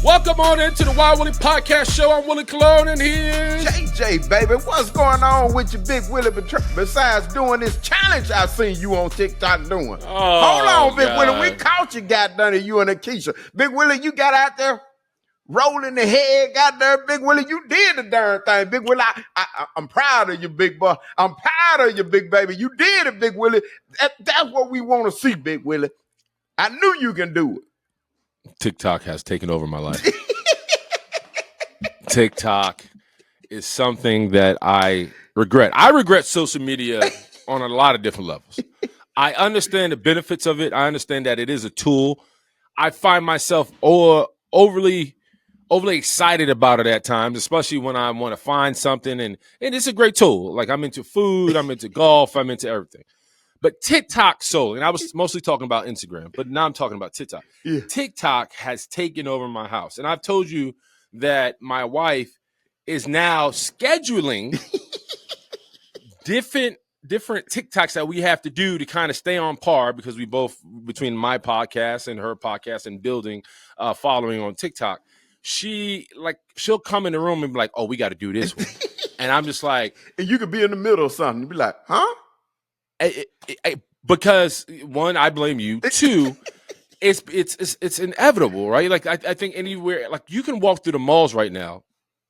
Welcome on into the Wild Willie Podcast Show. I'm Willie Cologne, and here's JJ, baby. What's going on with you, Big Willie, besides doing this challenge I seen you on TikTok doing? Hold on, Big Willie. We caught you, goddamn, you and Akeisha. Big Willie, you got out there rolling the head, goddamn, Big Willie. You did the darn thing, Big Willie. I'm proud of you, big boy. I'm proud of you, big baby. You did it, Big Willie. That's what we want to see, Big Willie. I knew you can do it. TikTok has taken over my life. TikTok is something that I regret. I regret social media on a lot of different levels. I understand the benefits of it. I understand that it is a tool. I find myself overly excited about it at times, especially when I want to find something. And it's a great tool. Like, I'm into food, I'm into golf, I'm into everything. But TikTok solely, and I was mostly talking about Instagram, but now I'm talking about TikTok. Yeah. TikTok has taken over my house. And I've told you that my wife is now scheduling different TikToks that we have to do to kind of stay on par, because we both, between my podcast and her podcast and building following on TikTok, she'll come in the room and be like, oh, we got to do this one. And I'm just like. And you could be in the middle of something. You'd be like, huh? Because one, I blame you. Two, it's inevitable, right? Like, I think anywhere, like, you can walk through the malls right now,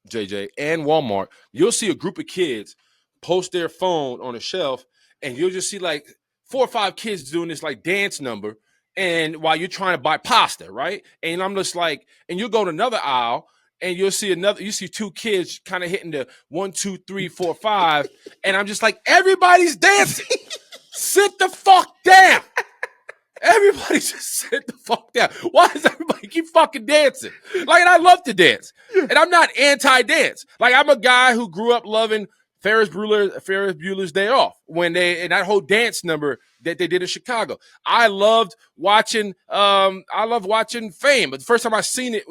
JJ, and Walmart. You'll see a group of kids post their phone on a shelf, and you'll just see like 4 or 5 kids doing this like dance number, and while you're trying to buy pasta, right? And I'm just like, and you'll go to another aisle, and you see 2 kids kind of hitting the 1, 2, 3, 4, 5, and I'm just like, everybody's dancing. Sit the fuck down. Everybody just sit the fuck down. Why does everybody keep fucking dancing? Like, and I love to dance. And I'm not anti-dance. Like, I'm a guy who grew up loving Ferris Bueller's Day Off, and that whole dance number that they did in Chicago. I loved watching Fame. But the first time I seen it,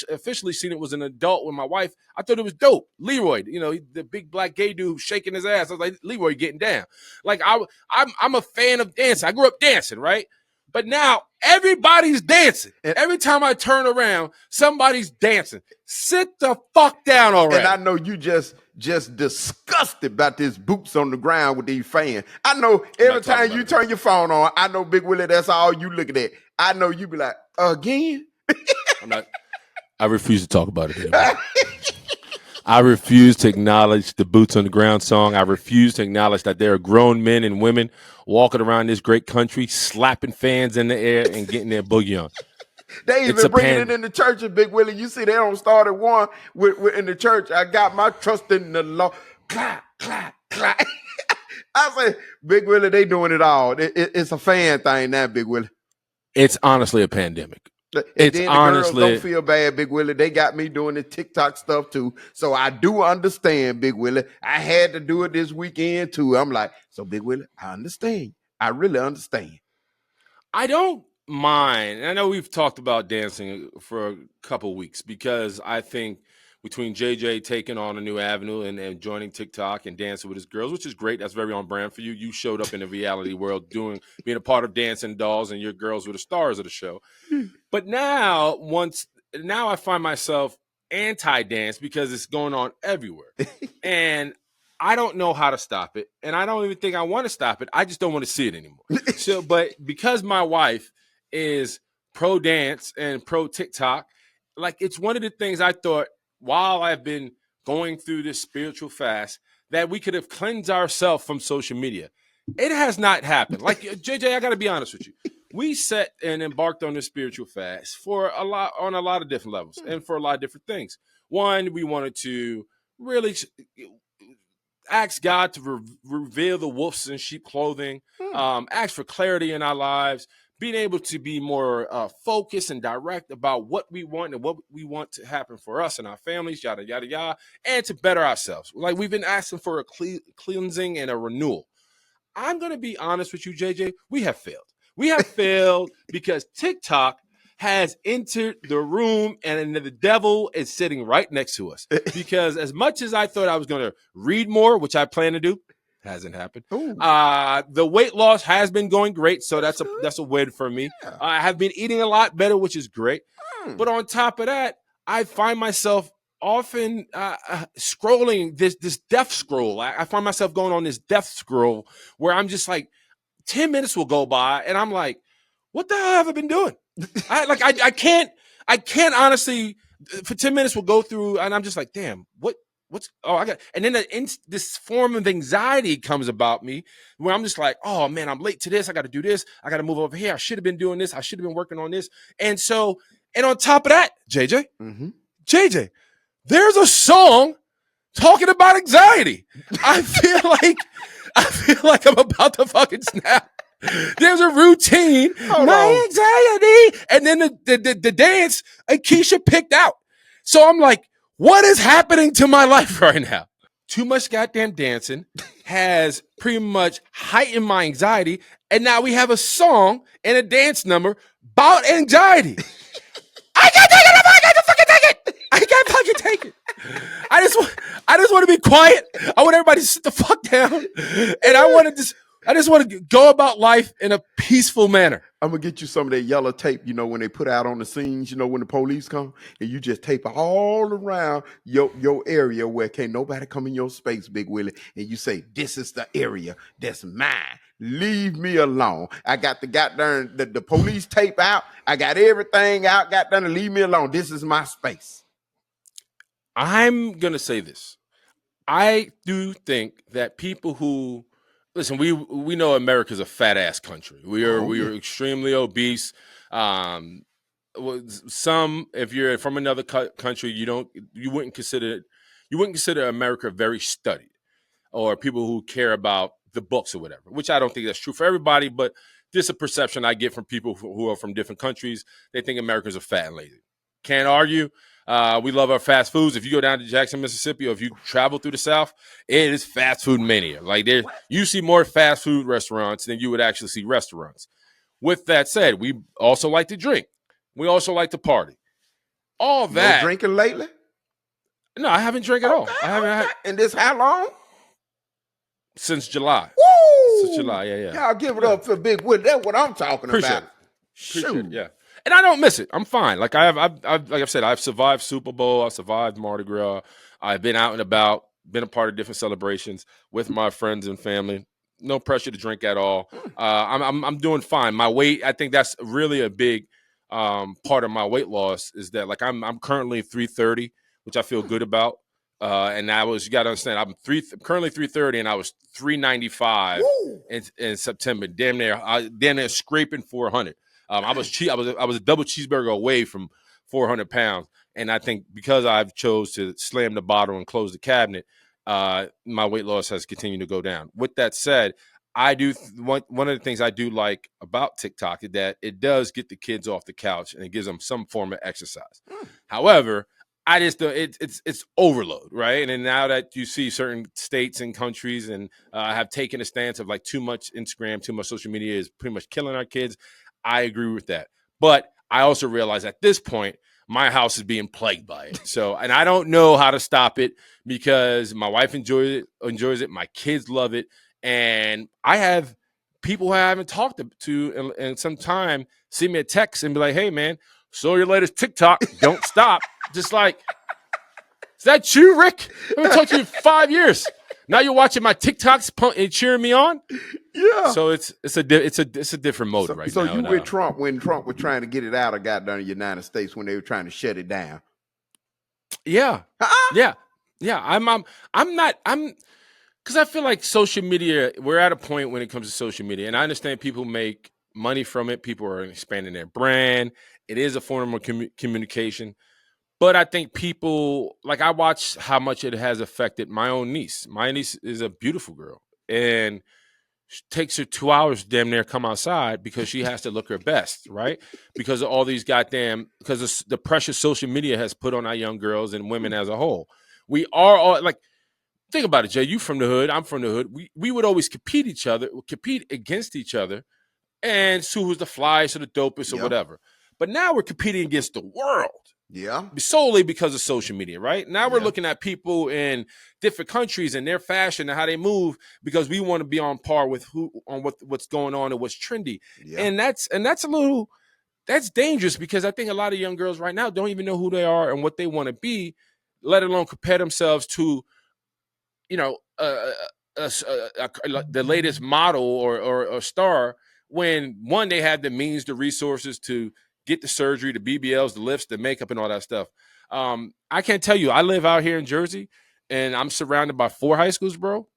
officially seen it, was an adult with my wife. I thought it was dope. Leroy, the big black gay dude shaking his ass. I was like, Leroy getting down. Like, I'm a fan of dancing. I grew up dancing, right? But now everybody's dancing. Every time I turn around, somebody's dancing. Sit the fuck down already. And I know you just disgusted about this boots on the ground with these fans. I know every time you turn your phone on, I know, Big Willie, that's all you looking at. I know you be like, again? I refuse to talk about it anymore. I refuse to acknowledge the boots on the ground song. I refuse to acknowledge that there are grown men and women walking around this great country, slapping fans in the air and getting their boogie on. They even bringing it in the churches, Big Willie. You see, they don't start at one in the church. I got my trust in the Lord. Clap, clap, clap. I say, Big Willie, they doing it all. It's a fan thing now, Big Willie. It's honestly a pandemic. It's honestly, girls don't feel bad, Big Willie. They got me doing the TikTok stuff too. So I do understand, Big Willie. I had to do it this weekend too. I'm like, so Big Willie, I understand. I really understand. I don't mind. And I know we've talked about dancing for a couple of weeks, because I think between JJ taking on a new avenue and joining TikTok and dancing with his girls, which is great. That's very on brand for you. You showed up in the reality world being a part of Dancing Dolls, and your girls were the stars of the show. But now I find myself anti-dance because it's going on everywhere. And I don't know how to stop it. And I don't even think I want to stop it. I just don't want to see it anymore. But because my wife is pro dance and pro TikTok, like, it's one of the things I thought, while I've been going through this spiritual fast, that we could have cleansed ourselves from social media. It has not happened. Like, JJ, I got to be honest with you. We set and embarked on this spiritual fast on a lot of different levels and for a lot of different things. One, we wanted to really ask God to reveal the wolves in sheep clothing, ask for clarity in our lives, being able to be more focused and direct about what we want and what we want to happen for us and our families, yada, yada, yada, and to better ourselves. Like, we've been asking for a cleansing and a renewal. I'm going to be honest with you, JJ. We have failed. We have failed because TikTok has entered the room, and the devil is sitting right next to us. Because as much as I thought I was going to read more, which I plan to do, hasn't happened. The weight loss has been going great, so that's a win for me. Yeah. I have been eating a lot better, which is great. But on top of that, I find myself often scrolling this death scroll. I find myself going on this death scroll where I'm just like, 10 minutes will go by and I'm like, what the hell have I been doing? I can't honestly, for 10 minutes we'll go through and I'm just like, damn, and then this form of anxiety comes about me where I'm just like, oh man, I'm late to this. I got to do this. I got to move over here. I should have been doing this. I should have been working on this. And on top of that, JJ, there's a song talking about anxiety. I feel like I'm about to fucking snap. There's a routine, anxiety, and then the dance Akeisha picked out. So I'm like, what is happening to my life right now? Too much goddamn dancing has pretty much heightened my anxiety, and now we have a song and a dance number about anxiety. I can't take it! I can't fucking take it! I can't fucking take it. I just want to be quiet. I want everybody to sit the fuck down, and I just want to go about life in a peaceful manner. I'm going to get you some of that yellow tape, when they put out on the scenes, when the police come, and you just tape all around your area where can't nobody come in your space, Big Willie, and you say, this is the area that's mine. Leave me alone. I got the police tape out. I got everything out, got done to leave me alone. This is my space. I'm going to say this. I do think that people who... Listen, we know America's a fat ass country. We are extremely obese. Some, if you're from another country, you wouldn't consider America very studied, or people who care about the books or whatever. Which I don't think that's true for everybody, but this is a perception I get from people who are from different countries. They think Americans are fat and lazy. Can't argue. We love our fast foods. If you go down to Jackson, Mississippi, or if you travel through the South, it is fast food mania. Like you see more fast food restaurants than you would actually see restaurants. With that said, we also like to drink. We also like to party. All that. No drinking lately? No, I haven't drank at all. I haven't. And this how long? Since July. Woo! Since July, yeah. Y'all give it up for Big Willie. That's what I'm talking Appreciate about. Appreciate it, yeah. And I don't miss it. I'm fine. Like I've like I've said, I've survived Super Bowl. I've survived Mardi Gras. I've been out and about, been a part of different celebrations with my friends and family. No pressure to drink at all. I'm doing fine. My weight, I think that's really a big part of my weight loss is that like I'm currently 330, which I feel good about. And you got to understand, I'm currently 330, and I was 395 in September. Damn near scraping 400. I was a double cheeseburger away from 400 pounds, and I think because I've chose to slam the bottle and close the cabinet, my weight loss has continued to go down. With that said, one of the things I do like about TikTok is that it does get the kids off the couch and it gives them some form of exercise. However, I just it's overload, right? And then now that you see certain states and countries and have taken a stance of like too much Instagram, too much social media is pretty much killing our kids. I agree with that. But I also realize at this point, my house is being plagued by it. So, and I don't know how to stop it because my wife enjoys it. My kids love it. And I have people who I haven't talked to in some time see me a text and be like, hey, man, saw your latest TikTok. Don't stop. Just like, is that you, Rick? I haven't talked to you in 5 years. Now you're watching my TikToks and cheering me on. Yeah. So it's a different mode right now. So you with Trump when Trump was trying to get it out of goddamn the United States when they were trying to shut it down. Yeah. Yeah. I'm because I feel like social media, we're at a point when it comes to social media, and I understand people make money from it. People are expanding their brand. It is a form of communication. But I think people, like I watch how much it has affected my own niece. My niece is a beautiful girl. And it takes her 2 hours damn near come outside because she has to look her best, right? Because of all these because of the pressure social media has put on our young girls and women as a whole. We are all, like, think about it, Jay. You from the hood, I'm from the hood. We would always compete against each other and see who's the flyest or the dopest or whatever. But now we're competing against the world. Yeah. Solely because of social media, right? Now we're looking at people in different countries and their fashion and how they move because we want to be on par with what's going on and what's trendy. Yeah. And that's a little that's dangerous because I think a lot of young girls right now don't even know who they are and what they want to be, let alone compare themselves to, you know, the latest model or star. When one, they have the means, the resources to get the surgery, the BBLs, the lifts, the makeup, and all that stuff. I can't tell you. I live out here in Jersey, and I'm surrounded by 4 high schools, bro.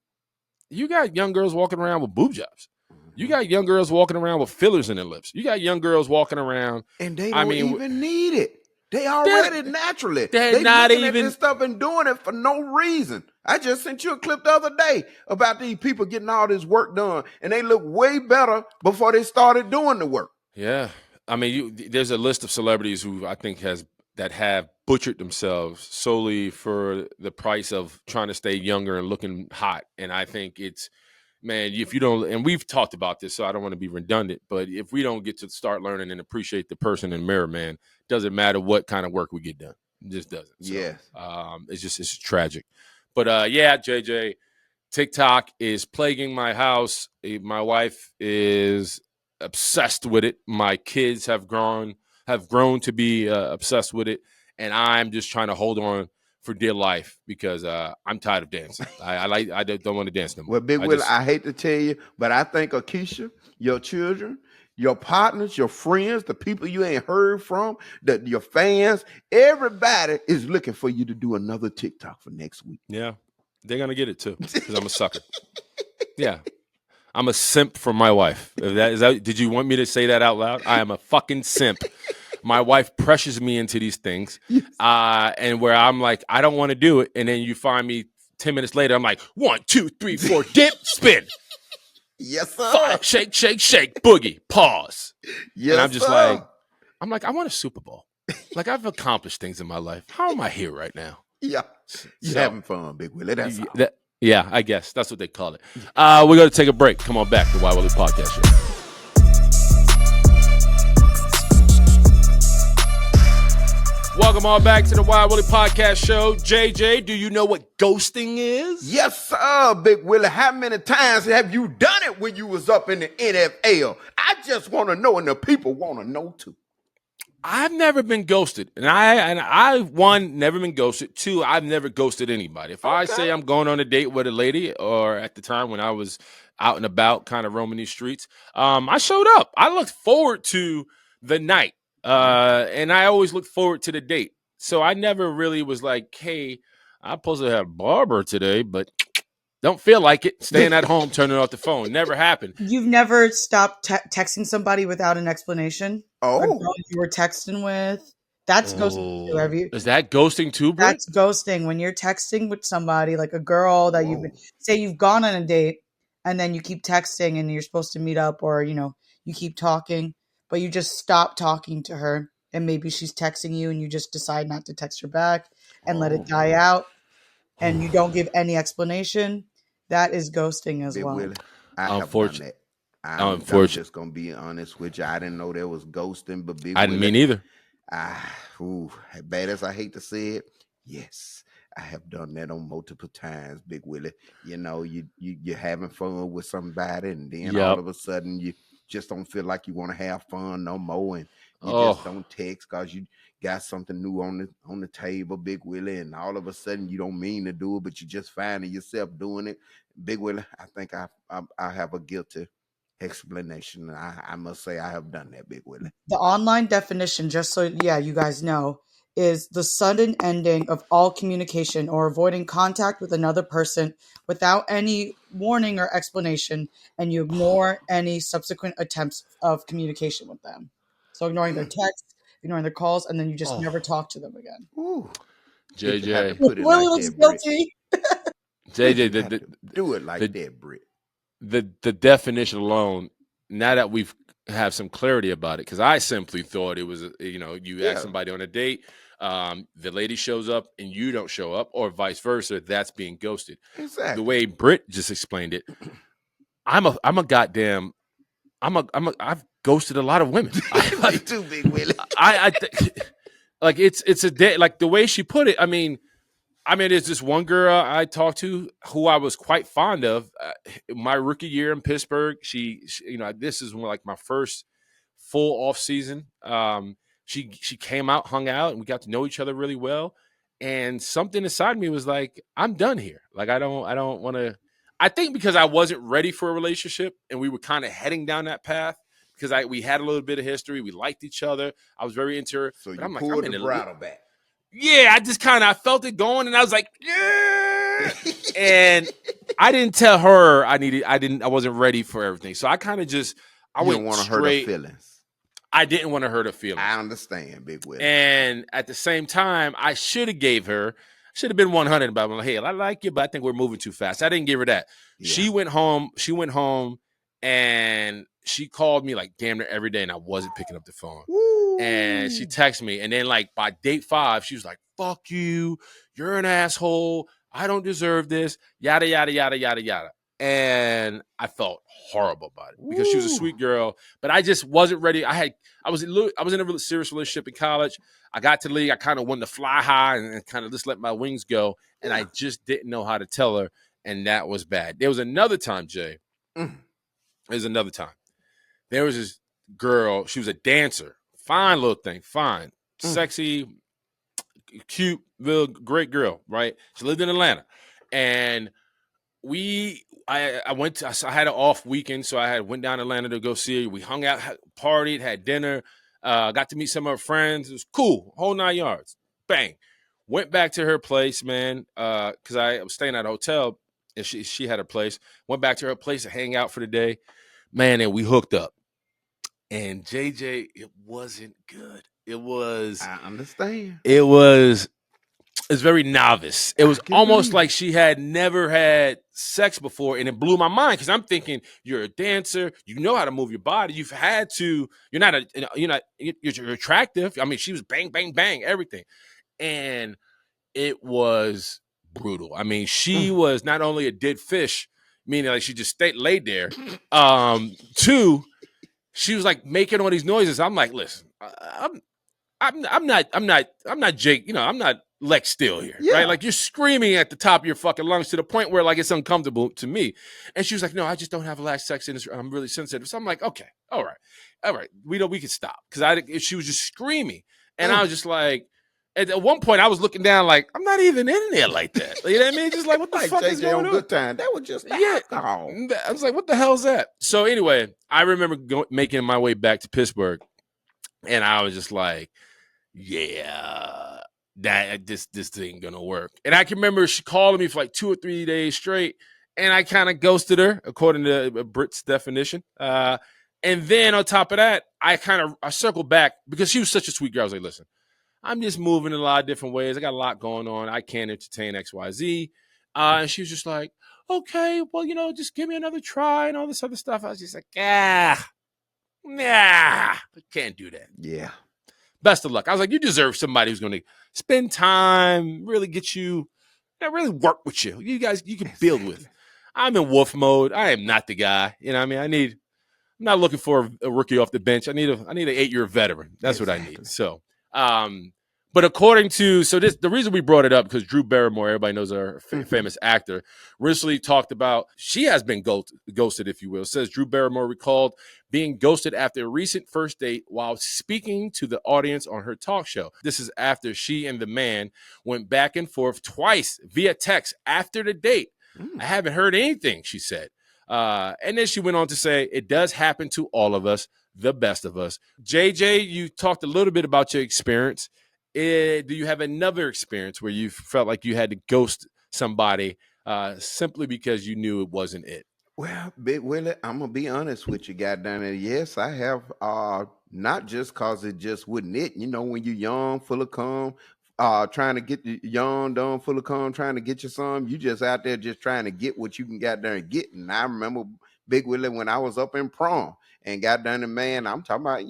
You got young girls walking around with boob jobs. You got young girls walking around with fillers in their lips. You got young girls walking around, and they don't even need it. They already naturally. They're not looking even at this stuff and doing it for no reason. I just sent you a clip the other day about these people getting all this work done, and they look way better before they started doing the work. Yeah, I mean, there's a list of celebrities who I think have butchered themselves solely for the price of trying to stay younger and looking hot. And I think it's, man, if you don't, and we've talked about this, so I don't want to be redundant, but if we don't get to start learning and appreciate the person in the mirror, man, doesn't matter what kind of work we get done. It just doesn't. So, it's tragic. But yeah, JJ, TikTok is plaguing my house. My wife is obsessed with it. My kids have grown to be obsessed with it, and I'm just trying to hold on for dear life because I'm tired of dancing. I don't want to dance no more. Well, Big Willie, I hate to tell you, but I think Akeisha, your children, your partners, your friends, the people you ain't heard from, your fans, everybody is looking for you to do another TikTok for next week. Yeah, they're gonna get it too because I'm a sucker. Yeah. I'm a simp for my wife. Did you want me to say that out loud? I am a fucking simp. My wife pressures me into these things, and where I'm like, I don't want to do it, and then you find me 10 minutes later. I'm like, 1, 2, 3, 4, dip, spin. Yes, sir. 5, shake, shake, shake, boogie, pause. Yes, and I'm just sir. like, I want a Super Bowl. Like, I've accomplished things in my life. How am I here right now? Yeah, you're having fun, Big Willie. That's all. Yeah, I guess that's what they call it. We're going to take a break. Come on back to the Why Willie Podcast Show. Welcome all back to the Why Willie Podcast Show. JJ, do you know what ghosting is? Yes, sir, Big Willie. How many times have you done it when you was up in the NFL? I just want to know, and the people want to know too. I've never been ghosted, and I one, never been ghosted. 2, I've never ghosted anybody. If I say I'm going on a date with a lady, or at the time when I was out and about, kind of roaming these streets, I showed up. I looked forward to the night, and I always look forward to the date. So I never really was like, hey, I'm supposed to have barber today, but don't feel like it. Staying at home, turning off the phone. Never happened. You've never stopped texting somebody without an explanation? Oh. A girl you were texting with? That's ghosting too. Have you? Is that ghosting too, bro? That's ghosting. When you're texting with somebody, like a girl that you've gone on a date, and then you keep texting and you're supposed to meet up, or, you keep talking, but you just stop talking to her, and maybe she's texting you and you just decide not to text her back and let it die out, and you don't give any explanation. That is ghosting as well. Willie, I have done that. I'm just gonna be honest with you. I didn't know there was ghosting, but I didn't mean either. As bad as I hate to say it, yes, I have done that on multiple times, Big Willie. You're having fun with somebody, and then all of a sudden you just don't feel like you want to have fun no more, and you just don't text because you got something new on the table, Big Willie, and all of a sudden you don't mean to do it, but you just finding yourself doing it. Big Willie, I think I have a guilty explanation. I must say I have done that, Big Willie. The online definition, just so you guys know, is the sudden ending of all communication or avoiding contact with another person without any warning or explanation, and you ignore any subsequent attempts of communication with them. So ignoring their texts, ignoring their calls, and then you just never talk to them again. Ooh. JJ. Willie looks guilty. JJ, do it like that, Britt. The definition alone, now that we've have some clarity about it, because I simply thought it was, you ask somebody on a date, the lady shows up and you don't show up, or vice versa, that's being ghosted. Exactly. The way Britt just explained it, I've ghosted a lot of women. Like too, Big Willie. Like it's a day, like the way she put it. I mean, there's this one girl I talked to who I was quite fond of. My rookie year in Pittsburgh, she this is like my first full off season. She came out, hung out, and we got to know each other really well. And something inside me was like, I'm done here. Like, I don't want to. I think because I wasn't ready for a relationship, and we were kind of heading down that path because we had a little bit of history. We liked each other. I was very into her. So but you I'm like, pulled I'm the in bridle back. Yeah, I just kind of felt it going, and I was like, yeah. And I didn't tell her I wasn't ready for everything. So I kind of just I went want to straight. hurt her feelings. I didn't want to hurt her feelings. I understand, Big Willie. And at the same time, I should have been 100 about it. Hey, I like you, but I think we're moving too fast. I didn't give her that. Yeah. She went home, and she called me like damn near every day, and I wasn't picking up the phone. Woo. And she texted me, and then like by date 5, she was like, "Fuck you, you're an asshole. I don't deserve this." Yada yada yada yada yada. And I felt horrible about it because she was a sweet girl, but I just wasn't ready. I was in a really serious relationship in college. I got to the league. I kind of wanted to fly high and kind of just let my wings go, and I just didn't know how to tell her, and that was bad. There was another time, Jay. There's another time. There was this girl. She was a dancer. Fine little thing. Fine. Sexy, cute, little great girl, right? She lived in Atlanta. And I had an off weekend, so I went down to Atlanta to go see her. We hung out, partied, had dinner, got to meet some of her friends. It was cool, whole 9 yards. Bang. Went back to her place, man, because I was staying at a hotel, and she had a place. Went back to her place to hang out for the day. Man, and we hooked up. And JJ, it wasn't good. It was. I understand. It's very novice. It was almost like she had never had sex before, and it blew my mind because I'm thinking, you're a dancer, you know how to move your body. You've had to. You're attractive. I mean, she was bang, bang, bang, everything, and it was brutal. I mean, she was not only a dead fish, meaning like she just laid there. 2, she was like making all these noises. I'm like, listen, I'm not Jake. I'm not Lex Steele here, right? Like you're screaming at the top of your fucking lungs to the point where like it's uncomfortable to me. And she was like, no, I just don't have a lot of sex in this. I'm really sensitive. So I'm like, okay, all right, we can stop because she was just screaming, and I was just like, at one point I was looking down like I'm not even in there like that. You know what I mean? Just like what the fuck is going on? Good time. That was just alcohol. I was like, what the hell is that? So anyway, I remember making my way back to Pittsburgh, and I was just like, yeah, this ain't gonna work. And I can remember she called me for like 2 or 3 days straight, and I kind of ghosted her according to Brit's definition. And then on top of that, I circled back because she was such a sweet girl. I was like, listen, I'm just moving in a lot of different ways. I got a lot going on. I can't entertain XYZ. And she was just like, okay, well, just give me another try and all this other stuff. I was just like, nah, I can't do that. Yeah. Best of luck. I was like, you deserve somebody who's going to spend time, really get you, really work with you. You guys, you can build with. I'm in wolf mode. I am not the guy. You know what I mean? I'm not looking for a rookie off the bench. I need an 8-year veteran. That's what I need. So, but according to, the reason we brought it up, because Drew Barrymore, everybody knows our famous actor, recently talked about, she has been ghosted, if you will. It says Drew Barrymore recalled being ghosted after a recent first date while speaking to the audience on her talk show. This is after she and the man went back and forth twice via text after the date. I haven't heard anything, she said. And then she went on to say, it does happen to all of us, the best of us. JJ, you talked a little bit about your experience. Do you have another experience where you felt like you had to ghost somebody simply because you knew it wasn't it? Well, Big Willie, I'm going to be honest with you, goddamn it. Yes, I have, not just because it just wasn't it. When you're young, full of cum, trying to get young, dumb, full of cum, trying to get you some, you just out there just trying to get what you can get there and get. And I remember, Big Willie, when I was up in prom and got done, and man, I'm talking about,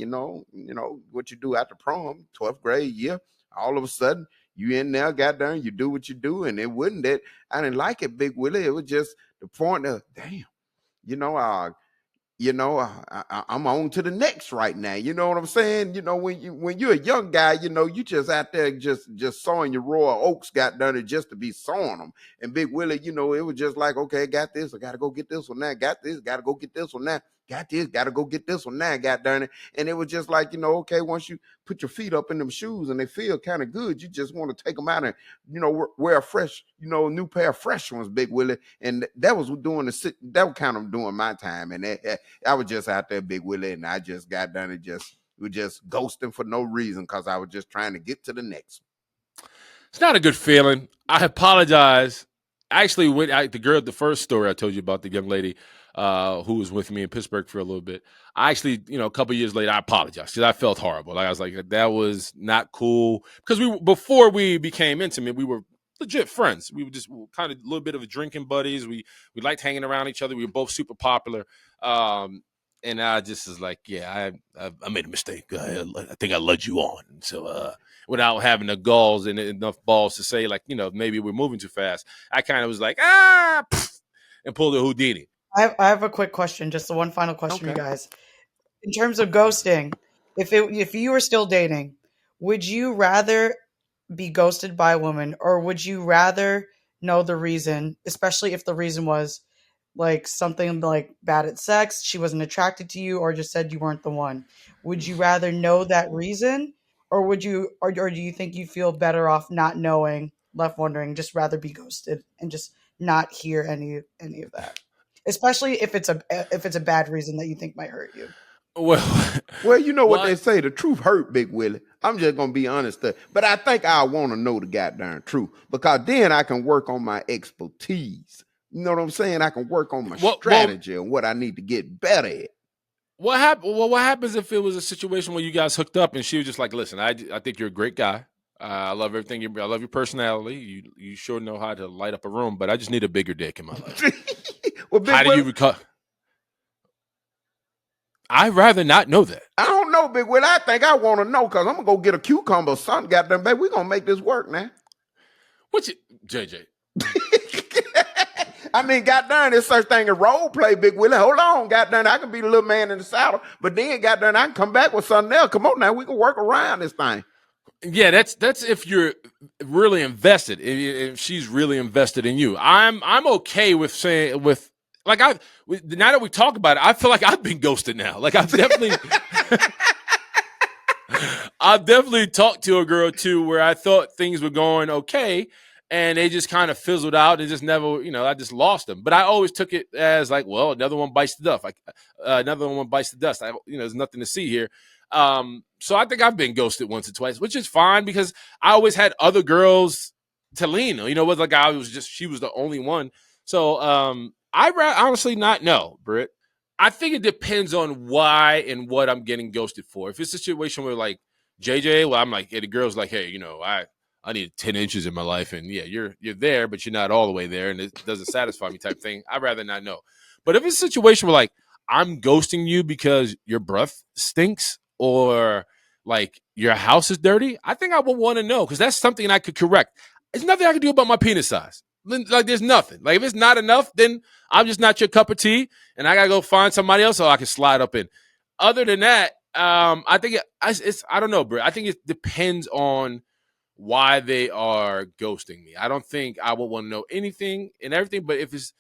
what you do after prom, 12th grade year, all of a sudden, you in there, got done, you do what you do, and it wasn't that I didn't like it, Big Willie. It was just the point of, damn, I'm on to the next right now. You know what I'm saying? When you're a young guy, you just out there just sawing your Royal Oaks, got done it just to be sawing them. And Big Willie, it was just like, okay, got this, I got to go get this one now, got this, got to go get this one now. got this, got to go get this one now, goddamn it. And it was just like, okay, once you put your feet up in them shoes and they feel kind of good, you just want to take them out and, wear a fresh, new pair of fresh ones, Big Willie. And that was kind of doing my time. And I was just out there, Big Willie, and I just got done and was just ghosting for no reason because I was just trying to get to the next one. It's not a good feeling. I apologize. Actually, the first story I told you about, the young lady who was with me in Pittsburgh for a little bit, I actually, a couple years later, I apologized because I felt horrible. Like, I was like, that was not cool. Because before we became intimate, we were legit friends. We were just kind of a little bit of a drinking buddies. We liked hanging around each other. We were both super popular. And I just was like, yeah, I made a mistake. I think I led you on. And so without having the galls and enough balls to say, like, maybe we're moving too fast, I kind of was like, and pulled a Houdini. I have a quick question, just the one final question, you guys. In terms of ghosting, if you were still dating, would you rather be ghosted by a woman, or would you rather know the reason, especially if the reason was like something like bad at sex, she wasn't attracted to you, or just said you weren't the one? Would you rather know that reason, or would you, or do you think you feel better off not knowing, left wondering, just rather be ghosted and just not hear any of that? Especially if it's a bad reason that you think might hurt you. Well, you know what they say, the truth hurt, Big Willie. I'm just going to be honest. But I think I want to know the goddamn truth, because then I can work on my expertise. You know what I'm saying? I can work on my strategy and what I need to get better at. What happens if it was a situation where you guys hooked up and she was just like, listen, I think you're a great guy. I love everything. I love your personality. You sure know how to light up a room, but I just need a bigger dick in my life. Well, how do you recover? I'd rather not know that. I don't know, Big Will. I think I want to know, because I'm going to go get a cucumber or something. Goddamn, baby, we're going to make this work now. JJ? I mean, goddamn, there's such thing as role play, Big Willie. Hold on, goddamn, I can be the little man in the saddle, but then, goddamn, I can come back with something else. Come on now, we can work around this thing. Yeah, that's if you're really invested. If she's really invested in you, I'm okay with saying like now that we talk about it, I feel like I've been ghosted now. Like I've definitely talked to a girl or two where I thought things were going okay, and they just kind of fizzled out and just never, I just lost them. But I always took it as like, well, another one bites the dust. Another one bites the dust. There's nothing to see here. So I think I've been ghosted once or twice, which is fine because I always had other girls to lean on. It was like she was the only one. So I'd honestly not know, Britt. I think it depends on why and what I'm getting ghosted for. If it's a situation where like JJ, well, I'm like, the girl's like, hey, I need 10 inches in my life, and yeah, you're there, but you're not all the way there, and it doesn't satisfy me type thing. I'd rather not know. But if it's a situation where like I'm ghosting you because your breath stinks or like your house is dirty, I think I would want to know, because that's something I could correct. There's nothing I can do about my penis size. Like there's nothing. Like if it's not enough, then I'm just not your cup of tea, and I gotta go find somebody else so I can slide up in. Other than that, I think it's I don't know, bro. I think it depends on why they are ghosting me. I don't think I would want to know anything and everything, but if it's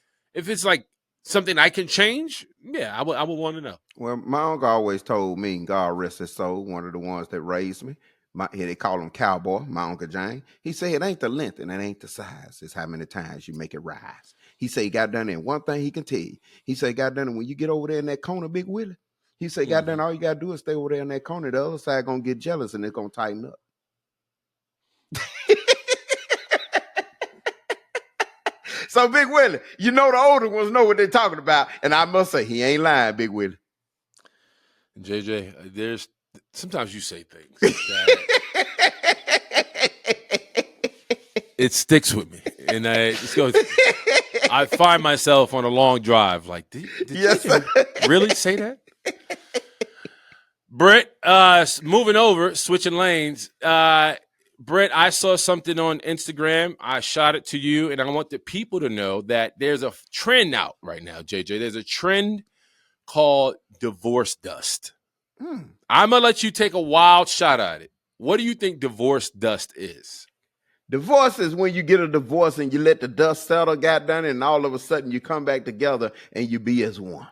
like something I can change, yeah, I would want to know. Well, my uncle always told me, God rest his soul, one of the ones that raised me. They call him Cowboy, my Uncle Jane. He said it ain't the length and it ain't the size. It's how many times you make it rise. He said, God done it. One thing he can tell you. He said, God done it. When you get over there in that corner, Big Willie, he said, God done, all you got to do is stay over there in that corner. The other side going to get jealous and it's going to tighten up. So, Big Willie, the older ones know what they're talking about. And I must say, he ain't lying, Big Willie. JJ, sometimes you say things that it sticks with me. And I find myself on a long drive like, did yes, JJ really say that? Britt, moving over, switching lanes. Brett, I saw something on Instagram. I shot it to you, and I want the people to know that there's a trend out right now, JJ. There's a trend called divorce dust. I'm going to let you take a wild shot at it. What do you think divorce dust is? Divorce is when you get a divorce and you let the dust settle, got done, and all of a sudden you come back together and you be as one.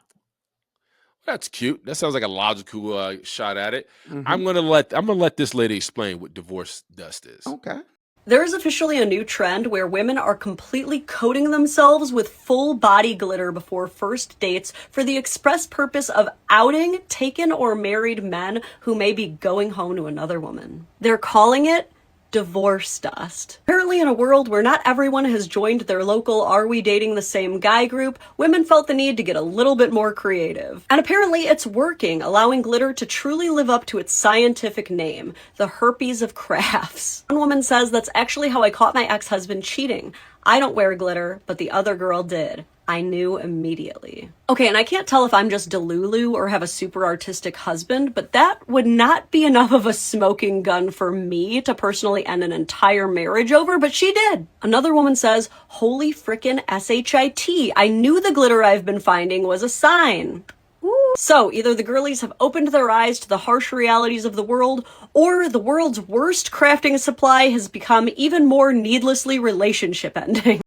That's cute. That sounds like a logical shot at it. Mm-hmm. I'm gonna let this lady explain what divorce dust is. Okay. There is officially a new trend where women are completely coating themselves with full body glitter before first dates for the express purpose of outing taken or married men who may be going home to another woman. They're calling it divorce dust. Apparently, in a world where not everyone has joined their local Are We Dating the Same Guy group, women felt the need to get a little bit more creative. And apparently it's working, allowing glitter to truly live up to its scientific name, the herpes of crafts. One woman says, "That's actually how I caught my ex-husband cheating. I don't wear glitter, but the other girl did. I knew immediately." Okay, and I can't tell if I'm just delulu or have a super artistic husband, but that would not be enough of a smoking gun for me to personally end an entire marriage over, but she did. Another woman says, "Holy frickin' SHIT. I knew the glitter I've been finding was a sign." Ooh. So either the girlies have opened their eyes to the harsh realities of the world, or the world's worst crafting supply has become even more needlessly relationship ending.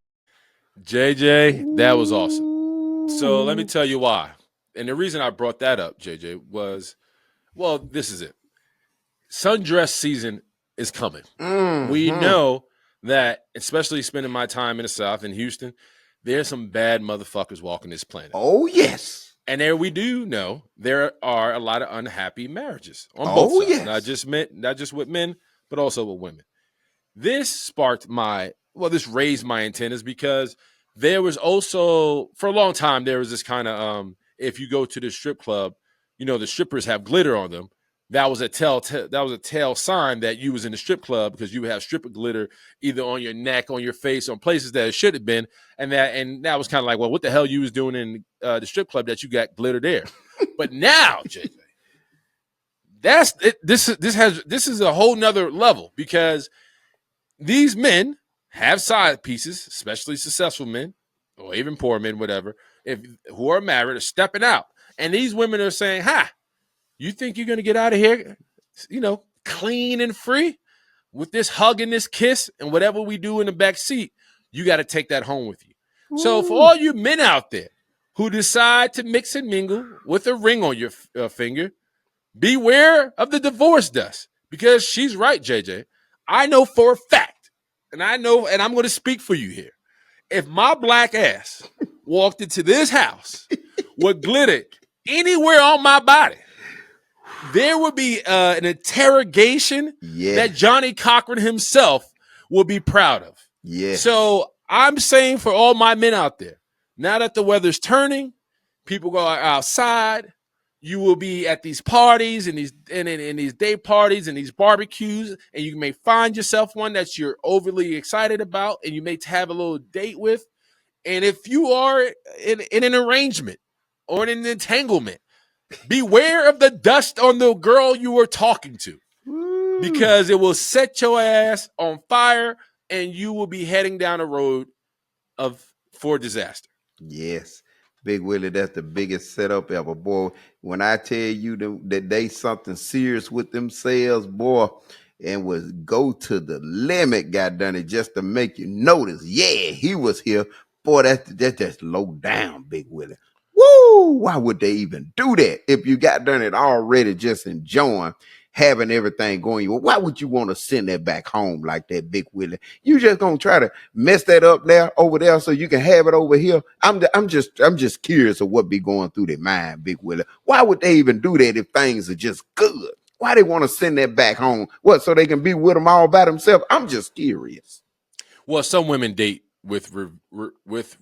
JJ, that was awesome. So let me tell you why. And the reason I brought that up, JJ, was, well, this is it. Sundress season is coming. Mm-hmm. We know that, especially spending my time in the South, in Houston, there's some bad motherfuckers walking this planet. Oh, yes. And there we do know there are a lot of unhappy marriages on both sides. Yes. Not just with men, but also with women. This raised my antennas because there was also, for a long time, there was this kind of, if you go to the strip club, the strippers have glitter on them. That was a tell sign that you was in the strip club, because you would have stripper glitter either on your neck, on your face, on places that it should have been. And that was kind of like, well, what the hell you was doing in the strip club that you got glitter there? But now, JJ, that's it. This is a whole nother level, because these men have side pieces, especially successful men or even poor men, whatever, who are married, are stepping out. And these women are saying, you think you're going to get out of here, clean and free with this hug and this kiss and whatever we do in the back seat? You got to take that home with you. Ooh. So for all you men out there who decide to mix and mingle with a ring on your finger, beware of the divorce dust, because she's right, JJ. I know for a fact, and I'm going to speak for you here. If my black ass walked into this house with glitter anywhere on my body, there would be an interrogation that Johnny Cochran himself will be proud of. Yeah. So I'm saying, for all my men out there, now that the weather's turning, people go outside. You will be at these parties and these day parties and these barbecues, and you may find yourself one that you're overly excited about, and you may have a little date with. And if you are in an arrangement or in an entanglement, beware of the dust on the girl you are talking to, because it will set your ass on fire, and you will be heading down a road for disaster. Yes. Big Willie, that's the biggest setup ever, boy. When I tell you that they something serious with themselves, boy, and was go to the limit, got done it just to make you notice. Yeah, he was here. Boy, that's just low down, Big Willie. Woo! Why would they even do that if you got done it already just enjoying having everything going? Why would you want to send that back home like that, Big Willie? You just gonna try to mess that up over there so you can have it over here? I'm just curious of what be going through their mind, Big Willie. Why would they even do that if things are just good? Why they want to send that back home? What, so they can be with them all by themselves? I'm just curious. Well, some women date with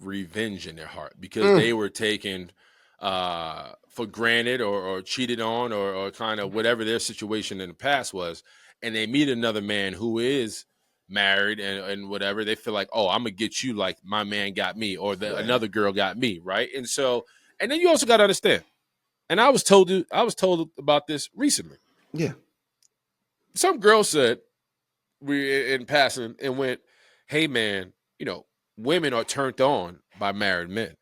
revenge in their heart, because they were taken for granted or cheated on or kind of whatever their situation in the past was, and they meet another man who is married and whatever. They feel like, oh, I'm gonna get you like my man got me, or another girl got me, right? And then you also got to understand, and I was told about this recently. Yeah, some girl said in passing and went, "Hey man, women are turned on by married men.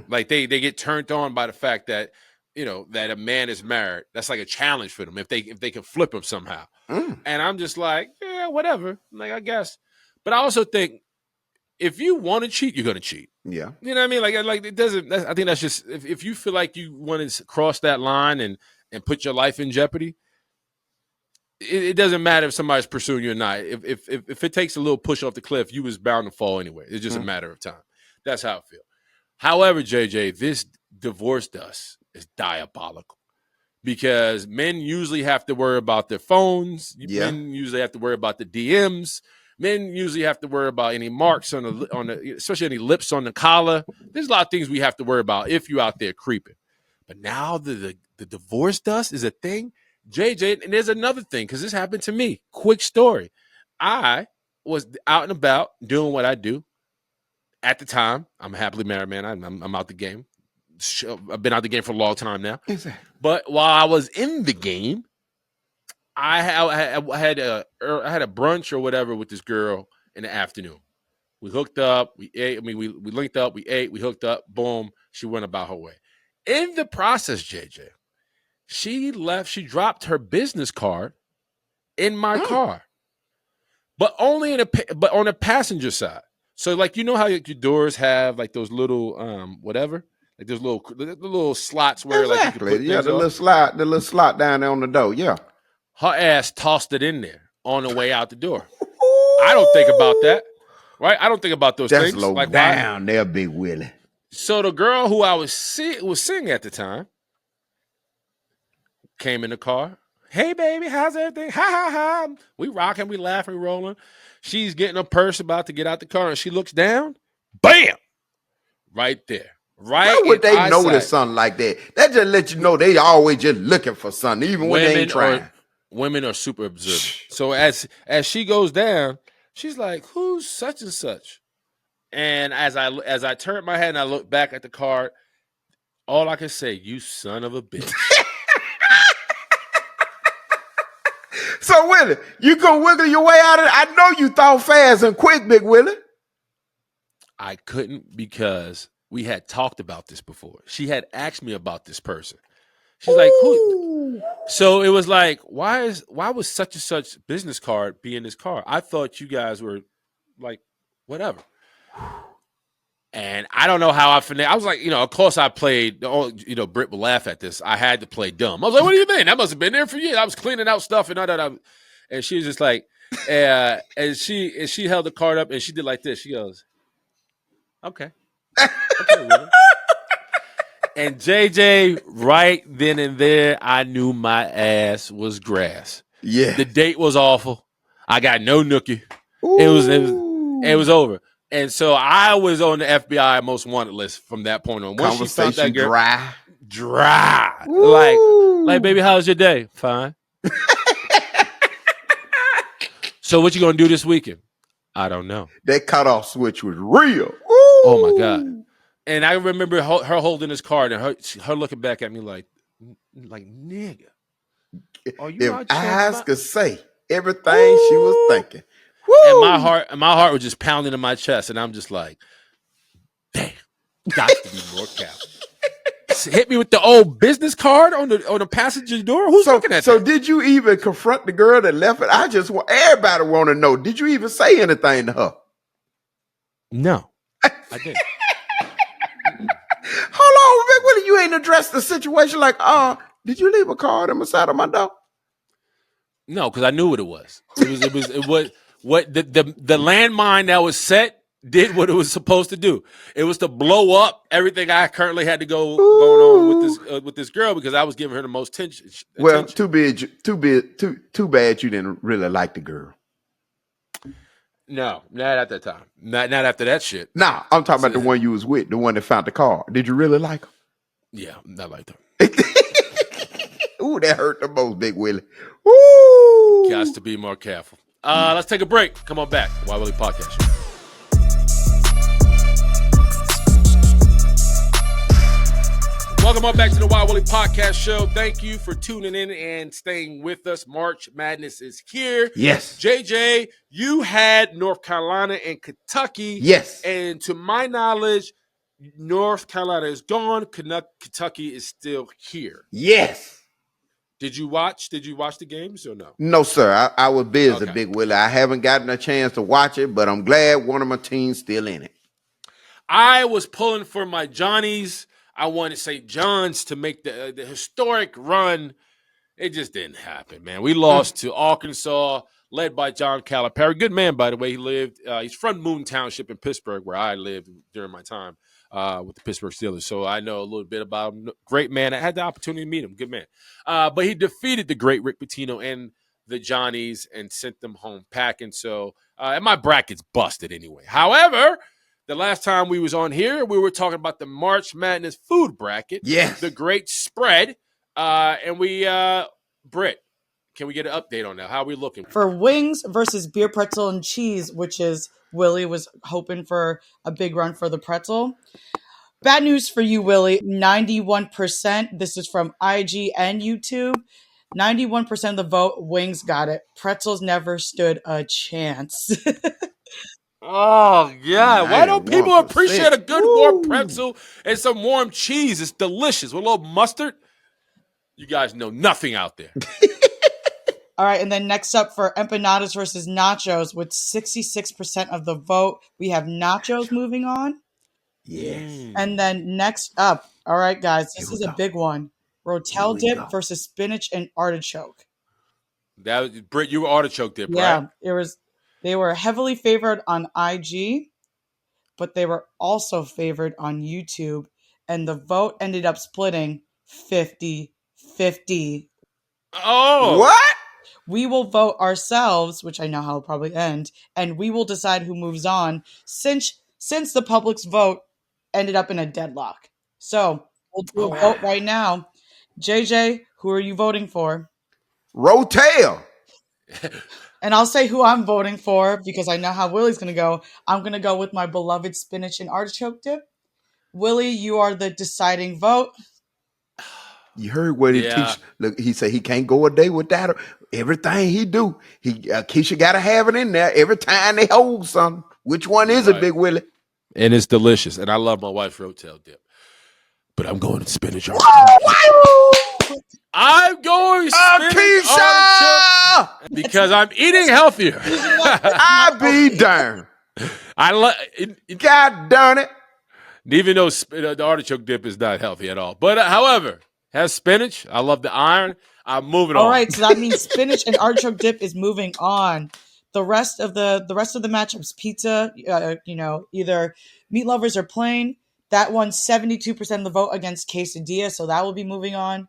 Like they get turned on by the fact that, that a man is married. That's like a challenge for them if they can flip him somehow." And I'm just like, yeah, whatever. Like, I guess. But I also think if you want to cheat, you're gonna cheat. Yeah. You know what I mean? Like it doesn't. I think that's just if you feel like you want to cross that line and put your life in jeopardy, it doesn't matter if somebody's pursuing you or not. If it takes a little push off the cliff, you was bound to fall anyway. It's just a matter of time. That's how I feel. However, JJ, this divorce dust is diabolical because men usually have to worry about their phones. Yeah. Men usually have to worry about the DMs. Men usually have to worry about any marks on the especially any lips on the collar. There's a lot of things we have to worry about if you're out there creeping. But now the divorce dust is a thing. JJ, and there's another thing because this happened to me. Quick story. I was out and about doing what I do. At the time, I'm a happily married man. I'm out the game. I've been out the game for a long time now. Exactly. But while I was in the game, I had a brunch or whatever with this girl in the afternoon. We hooked up. We ate. I mean, we linked up. We ate. We hooked up. Boom. She went about her way. In the process, JJ, she left. She dropped her business card in my car, but only but on the passenger side. So, like, you know how your doors have like those little whatever, like those little slots where like you can put the little slot down there on the door. Yeah, her ass tossed it in there on the way out the door. I don't think about that, right? I don't think about those that's things. Low like down there, Big Willie. So the girl who I was seeing at the time came in the car. Hey, baby, how's everything? Ha, ha, ha. We rocking, we laughing, rolling. She's getting a purse about to get out the car, and she looks down. Bam! Right there. Right. Why would they eyesight. notice something like that? That just let you know they always just looking for something, even when they ain't trying. Women are super observant. So as she goes down, she's like, "Who's such and such?" And as I turned my head and I looked back at the card, all I can say, "You son of a bitch." So, Willie, you gonna wiggle your way out of it? I know you thought fast and quick, Big Willie. I couldn't because we had talked about this before. She had asked me about this person. She's like, "Who?" So it was like, why was such and such business card be in this car? I thought you guys were like, whatever. And I don't know how I finished. I was like, of course I played, Britt will laugh at this. I had to play dumb. I was like, what do you mean? That must have been there for years. I was cleaning out stuff and all that. And she was just like, and she held the card up and she did like this. She goes, okay. Okay, Willie. And JJ, right then and there, I knew my ass was grass. Yeah. The date was awful. I got no nookie. It was over. And so I was on the FBI most wanted list from that point on. Once she found that girl, dry. Like, baby, how's your day? Fine. So what you gonna do this weekend? I don't know. That cutoff switch was real. Ooh. Oh my God. And I remember her holding this card and her looking back at me like nigga. Are you if eyes could say everything she was thinking. Woo! And my heart was just pounding in my chest, and I'm just like, damn, got to be more careful. Hit me with the old business card on the passenger door. Who's looking at that? So did you even confront the girl that left it? Everybody want to know. Did you even say anything to her? No, I didn't. Hold on, Big Willie, you ain't addressed the situation like, did you leave a card on the side of my door? No, because I knew what it was. It was what the landmine that was set did what it was supposed to do. It was to blow up everything I currently had to going on with this girl because I was giving her the most attention. Well, too bad you didn't really like the girl. No, not at that time. Not after that shit. Nah, I'm talking about the one you was with, the one that found the car. Did you really like her? Yeah, I liked her. Ooh, that hurt the most, Big Willie. Ooh. Got to be more careful. Let's take a break. Come on back. Why Willie Podcast Show. Welcome on back to the Wild Willie Podcast Show. Thank you for tuning in and staying with us. March Madness is here. Yes. JJ, you had North Carolina and Kentucky. Yes. And to my knowledge, North Carolina is gone. Kentucky is still here. Yes. Did you watch the games or no? No, sir. I was busy, Okay. Big Willie. I haven't gotten a chance to watch it, but I'm glad one of my teams still in it. I was pulling for my Johnnies. I wanted St. John's to make the historic run. It just didn't happen, man. We lost to Arkansas, led by John Calipari. Good man, by the way. He's from Moon Township in Pittsburgh, where I lived during my time with the Pittsburgh Steelers. So I know a little bit about him. Great man. I had the opportunity to meet him. Good man. But he defeated the great Rick Pitino and the Johnnies and sent them home packing. So, and my bracket's busted anyway. However, the last time we was on here, we were talking about the March Madness food bracket. Yes. The great spread. And we, Britt, can we get an update on that? How are we looking? For wings versus beer, pretzel, and cheese, which is Willie was hoping for a big run for the pretzel. Bad news for you, Willie. 91%. This is from IG and YouTube. 91% of the vote, wings got it. Pretzels never stood a chance. Oh, yeah. Why don't people 91%. appreciate a good warm pretzel and some warm cheese? It's delicious. With a little mustard. You guys know nothing out there. All right, and then next up for empanadas versus nachos with 66% of the vote, we have nachos moving on. Yes. And then next up, all right, guys, this is a big one. Rotel dip versus spinach and artichoke. Britt, you were artichoke dip, right? Yeah, they were heavily favored on IG, but they were also favored on YouTube, and the vote ended up splitting 50-50. Oh. What? We will vote ourselves, which I know how it'll probably end, and we will decide who moves on since the public's vote ended up in a deadlock. So we'll do a vote right now. JJ, who are you voting for? Rotel. And I'll say who I'm voting for because I know how Willie's going to go. I'm going to go with my beloved spinach and artichoke dip. Willie, you are the deciding vote. You heard what he teach. Look, he said he can't go a day without everything he do. Keisha got to have it in there every time they hold something. Which one is it, Big Willie? And it's delicious. And I love my wife's Rotel dip. But I'm going to spinach artichoke. I'm going spinach artichoke because I'm eating healthier. I be darned. God darn it. Even though the artichoke dip is not healthy at all. But however, has spinach. I love the iron. I'm moving on. All right, so that means spinach and artichoke dip is moving on. The rest of the matchups, pizza, either meat lovers or plain. That won 72% of the vote against quesadilla, so that will be moving on.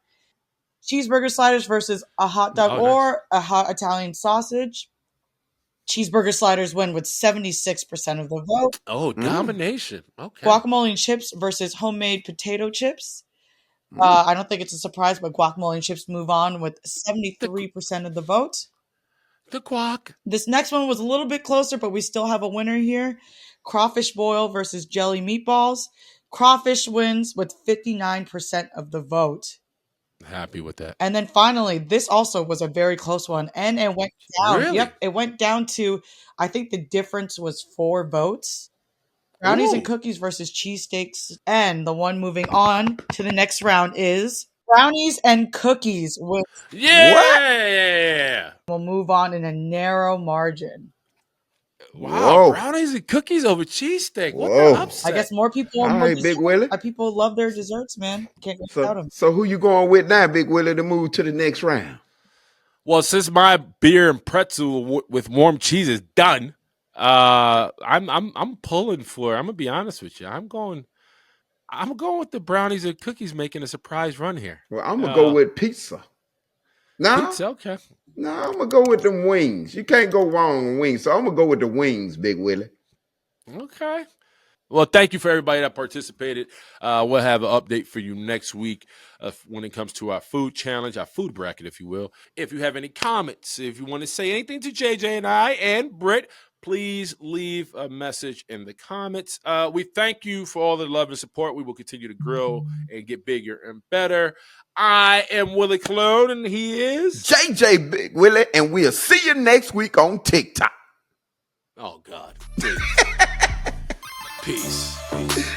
Cheeseburger sliders versus a hot dog or a hot Italian sausage. Cheeseburger sliders win with 76% of the vote. Oh, domination. Okay. Guacamole and chips versus homemade potato chips. I don't think it's a surprise, but guacamole and chips move on with 73% of the vote. The guac. This next one was a little bit closer, but we still have a winner here. Crawfish boil versus jelly meatballs. Crawfish wins with 59% of the vote. Happy with that. And then finally, this also was a very close one, and it went down. Really? Yep, it went down to, I think the difference was 4 votes. Brownies and cookies versus cheesesteaks. And the one moving on to the next round is brownies and cookies. We'll move on in a narrow margin. Wow, brownies and cookies over cheesesteak. What the upset? I guess more people. All right, Big Willie. People love their desserts, man. Can't go without them. So who you going with now, Big Willie, to move to the next round? Well, since my beer and pretzel with warm cheese is done, I'm pulling for. I'm gonna be honest with you. I'm going with the brownies and cookies making a surprise run here. Well, I'm gonna go with pizza. Pizza, okay. No, I'm gonna go with them wings. You can't go wrong with wings, so I'm gonna go with the wings, Big Willie. Okay. Well, thank you for everybody that participated. We'll have an update for you next week when it comes to our food challenge, our food bracket, if you will. If you have any comments, if you want to say anything to JJ and I and Britt, please leave a message in the comments. We thank you for all the love and support. We will continue to grow and get bigger and better. I am Willie Cologne, and he is JJ Big Willie, and we'll see you next week on TikTok. Oh, God. Peace. Peace.